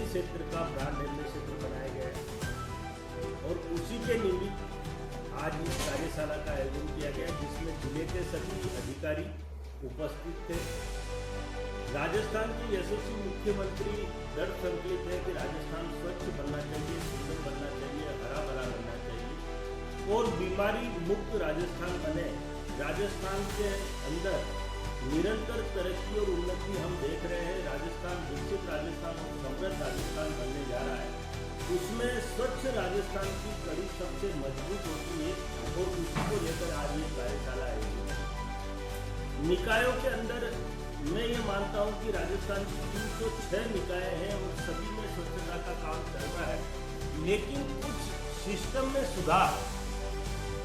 क्षेत्र का brand health क्षेत्र बनाया गया है और उसी के निमित्त आज इस कार्यशाला का आयोजन किया गया, जिसमें जिले के सभी अधिकारी उपस्थित थे। राजस्थान की यशस्वी मुख्यमंत्री दृढ़ संकल्पित है कि राजस्थान स्वच्छ बनना चाहिए, सुंदर बनना चाहिए, हरा भरा बनना चाहिए और बीमारी मुक्त राजस्थान बने। राजस्थान के अंदर निरंतर तरक्की और उन्नति हम देख रहे हैं। राजस्थान विकसित राजस्थान और समृद्ध राजस्थान बनने जा रहा है। उसमें स्वच्छ राजस्थान की कड़ी सबसे मजबूत होती है और उसी को लेकर आज ये कार्यशाला आयोजित है। निकायों के अंदर मैं ये मानता हूँ कि राजस्थान की 306 निकाय हैं और सभी में स्वच्छता का काम चल रहा है, लेकिन कुछ सिस्टम में सुधार,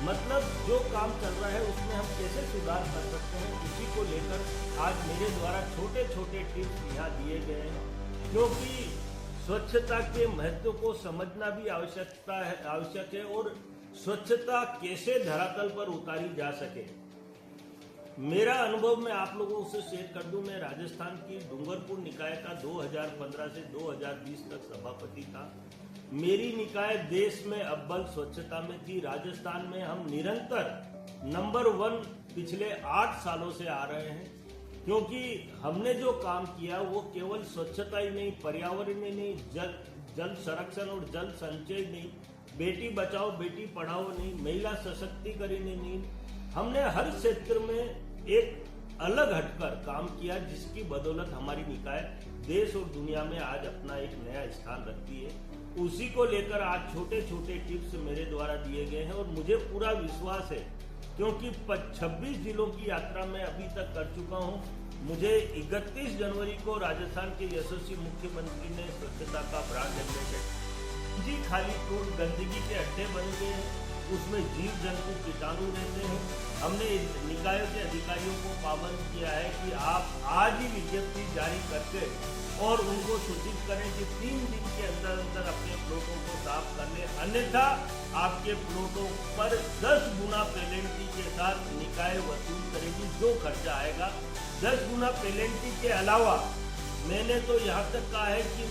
मतलब जो काम चल रहा है उसमें हम कैसे सुधार कर सकते हैं, उसी को लेकर आज मेरे द्वारा छोटे छोटे टिप्स यहाँ दिए गए हैं, क्योंकि स्वच्छता के महत्व को समझना भी आवश्यक है और स्वच्छता कैसे धरातल पर उतारी जा सके। मेरा अनुभव मैं आप लोगों से शेयर कर दूं। मैं राजस्थान की डूंगरपुर निकाय का 2015 से 2020 तक सभापति था। मेरी निकाय देश में अव्वल स्वच्छता में थी। राजस्थान में हम निरंतर नंबर 1 पिछले 8 सालों से आ रहे हैं, क्योंकि हमने जो काम किया वो केवल स्वच्छता ही नहीं, पर्यावरण ही नहीं, जल संरक्षण और जल संचय नहीं, बेटी बचाओ बेटी पढ़ाओ नहीं, महिला सशक्तिकरण नहीं, हमने हर क्षेत्र में एक अलग हटकर काम किया, जिसकी बदौलत हमारी निकाय देश और दुनिया में आज अपना एक नया स्थान रखती है। उसी को लेकर आज छोटे छोटे टिप्स मेरे द्वारा दिए गए हैं और मुझे पूरा विश्वास है, क्योंकि 26 जिलों की यात्रा मैं अभी तक कर चुका हूं। मुझे 31 जनवरी को राजस्थान के यशस्वी मुख्यमंत्री ने स्वच्छता का ब्रांड एम्बेसडर जी खाली टूट गंदगी के अड्डे बन गए हैं, उसमें जीव जंतु कीटाणु रहते हैं। हमने निकायों के अधिकारियों को पाबंद किया है कि आप आज ही विज्ञप्ति जारी करके और उनको सूचित करें कि 3 दिन के अंदर अंदर अपने प्लॉटों को साफ कर ले, अन्यथा आपके प्लॉटों पर 10 गुना पेनल्टी के साथ निकाय वसूल करेगी। जो खर्चा आएगा 10 गुना पेनल्टी के अलावा मैंने तो यहाँ तक कहा है कि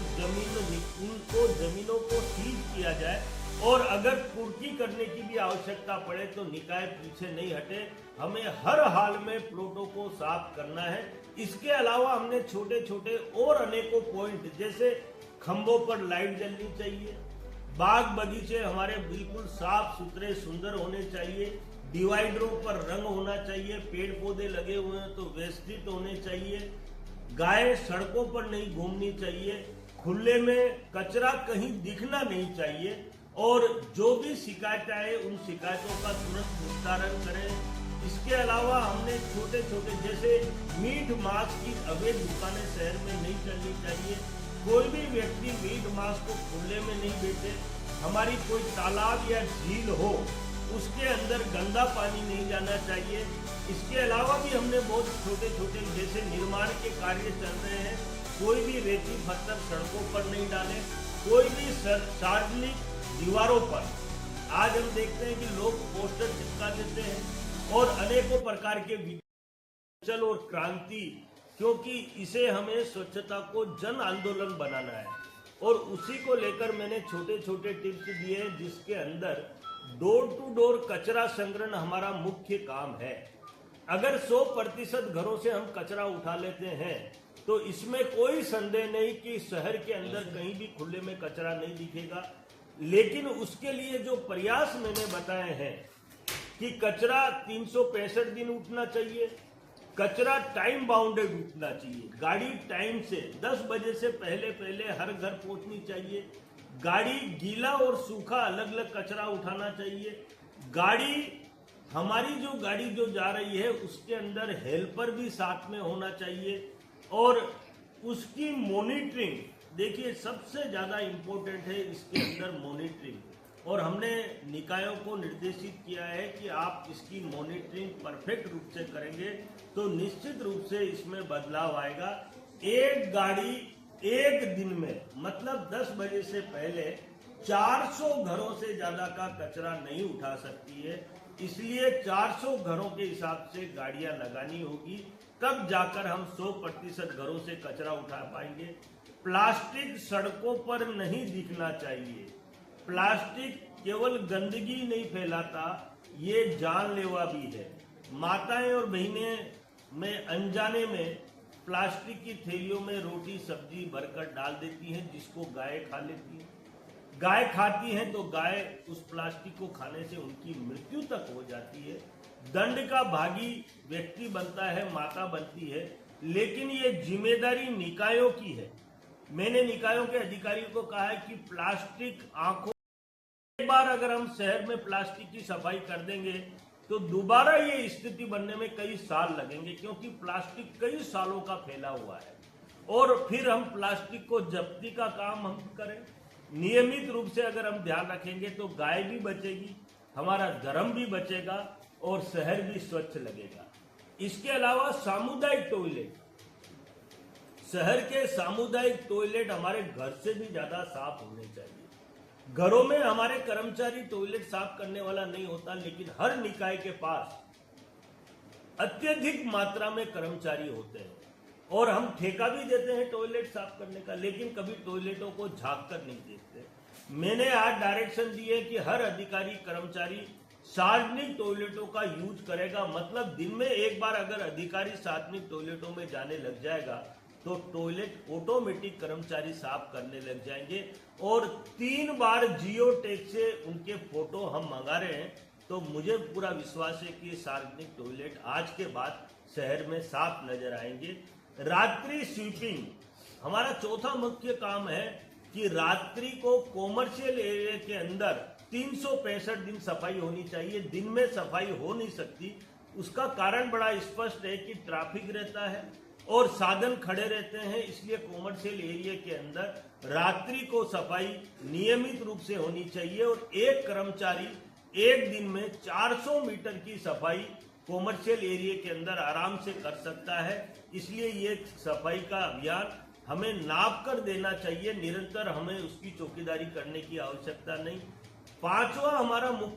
जमीनों को सीज किया जाए और अगर पूर्ति करने की भी आवश्यकता पड़े तो निकाय पीछे नहीं हटे। हमें हर हाल में प्लॉटों को साफ करना है। इसके अलावा हमने छोटे छोटे और अनेकों पॉइंट, जैसे खंभों पर लाइट जलनी चाहिए, बाग बगीचे हमारे बिल्कुल साफ सुथरे सुंदर होने चाहिए, डिवाइडरों पर रंग होना चाहिए, पेड़ पौधे लगे हुए हैं तो व्यवस्थित होने चाहिए, गाय सड़कों पर नहीं घूमनी चाहिए, खुले में कचरा कहीं दिखना नहीं चाहिए और जो भी शिकायतें आए उन शिकायतों का तुरंत निस्तारण करें। इसके अलावा हमने छोटे छोटे, जैसे मीट मांस की अवैध दुकानें शहर में नहीं चलनी चाहिए। कोई भी व्यक्ति मीट मांस को खुले में नहीं बेचे। हमारी कोई तालाब या झील हो उसके अंदर गंदा पानी नहीं जाना चाहिए। इसके अलावा भी हमने बहुत छोटे छोटे, जैसे निर्माण के कार्य चल रहे हैं, कोई भी रेती पत्थर सड़कों पर नहीं डाले, कोई भी सार्वजनिक दीवारों पर आज हम देखते हैं कि लोग पोस्टर चिपका देते हैं और अनेकों प्रकार के चल और क्रांति, क्योंकि इसे हमें स्वच्छता को जन आंदोलन बनाना है और उसी को लेकर मैंने छोटे छोटे टिप्स दिए हैं, जिसके अंदर डोर टू डोर कचरा संग्रहण हमारा मुख्य काम है। अगर 100% घरों से हम कचरा उठा लेते हैं तो इसमें कोई संदेह नहीं कि शहर के अंदर कहीं भी खुले में कचरा नहीं दिखेगा। लेकिन उसके लिए जो प्रयास मैंने बताए हैं कि कचरा 365 दिन उठना चाहिए, कचरा टाइम बाउंडेड उठना चाहिए, गाड़ी टाइम से 10 बजे से पहले हर घर पहुंचनी चाहिए, गाड़ी गीला और सूखा अलग अलग कचरा उठाना चाहिए, हमारी जो गाड़ी जो जा रही है उसके अंदर हेल्पर भी साथ में होना चाहिए और उसकी मॉनिटरिंग, देखिए सबसे ज्यादा इम्पोर्टेंट है इसके अंदर मॉनिटरिंग, और हमने निकायों को निर्देशित किया है कि आप इसकी मॉनिटरिंग परफेक्ट रूप से करेंगे तो निश्चित रूप से इसमें बदलाव आएगा। एक गाड़ी एक दिन में, मतलब 10 बजे से पहले 400 घरों से ज्यादा का कचरा नहीं उठा सकती है, इसलिए 400 घरों के हिसाब से गाड़ियां लगानी होगी, तब जाकर हम 100% घरों से कचरा उठा पाएंगे। प्लास्टिक सड़कों पर नहीं दिखना चाहिए। प्लास्टिक केवल गंदगी नहीं फैलाता, ये जानलेवा भी है। माताएं और बहनें में अनजाने में प्लास्टिक की थैलियों में रोटी सब्जी भरकर डाल देती हैं, जिसको गाय खा लेती है। गाय खाती है तो गाय उस प्लास्टिक को खाने से उनकी मृत्यु तक हो जाती है। दंड का भागी व्यक्ति बनता है, माता बनती है, लेकिन ये जिम्मेदारी निकायों की है। मैंने निकायों के अधिकारियों को कहा है कि प्लास्टिक आंखों, एक बार अगर हम शहर में प्लास्टिक की सफाई कर देंगे तो दोबारा ये स्थिति बनने में कई साल लगेंगे, क्योंकि प्लास्टिक कई सालों का फैला हुआ है। और फिर हम प्लास्टिक को जब्ती का काम हम करें, नियमित रूप से अगर हम ध्यान रखेंगे तो गाय भी बचेगी, हमारा धर्म भी बचेगा और शहर भी स्वच्छ लगेगा। इसके अलावा सामुदायिक टॉयलेट, शहर के सामुदायिक टॉयलेट हमारे घर से भी ज्यादा साफ होने चाहिए। घरों में हमारे कर्मचारी टॉयलेट साफ करने वाला नहीं होता, लेकिन हर निकाय के पास अत्यधिक मात्रा में कर्मचारी होते हैं और हम ठेका भी देते हैं टॉयलेट साफ करने का, लेकिन कभी टॉयलेटों को झांक कर नहीं देखते। मैंने आज डायरेक्शन दी है कि हर अधिकारी कर्मचारी सार्वजनिक टॉयलेटों का यूज करेगा। मतलब दिन में एक बार अगर अधिकारी सार्वजनिक टॉयलेटों में जाने लग जाएगा तो टॉयलेट ऑटोमेटिक कर्मचारी साफ करने लग जाएंगे। और 3 बार जियो टैग से उनके फोटो हम मंगा रहे हैं, तो मुझे पूरा विश्वास है कि सार्वजनिक टॉयलेट आज के बाद शहर में साफ नजर आएंगे। रात्रि स्वीपिंग हमारा चौथा मुख्य काम है कि रात्रि को कॉमर्शियल एरिया के अंदर 365 दिन सफाई होनी चाहिए। दिन में सफाई हो नहीं सकती, उसका कारण बड़ा स्पष्ट है कि ट्रैफिक रहता है और साधन खड़े रहते हैं, इसलिए कॉमर्शियल एरिया के अंदर रात्रि को सफाई नियमित रूप से होनी चाहिए। और एक कर्मचारी एक दिन में 400 मीटर की सफाई कॉमर्शियल एरिया के अंदर आराम से कर सकता है, इसलिए ये सफाई का अभियान हमें नाप कर देना चाहिए। निरंतर हमें उसकी चौकीदारी करने की आवश्यकता नहीं। 5वां हमारा मुख्य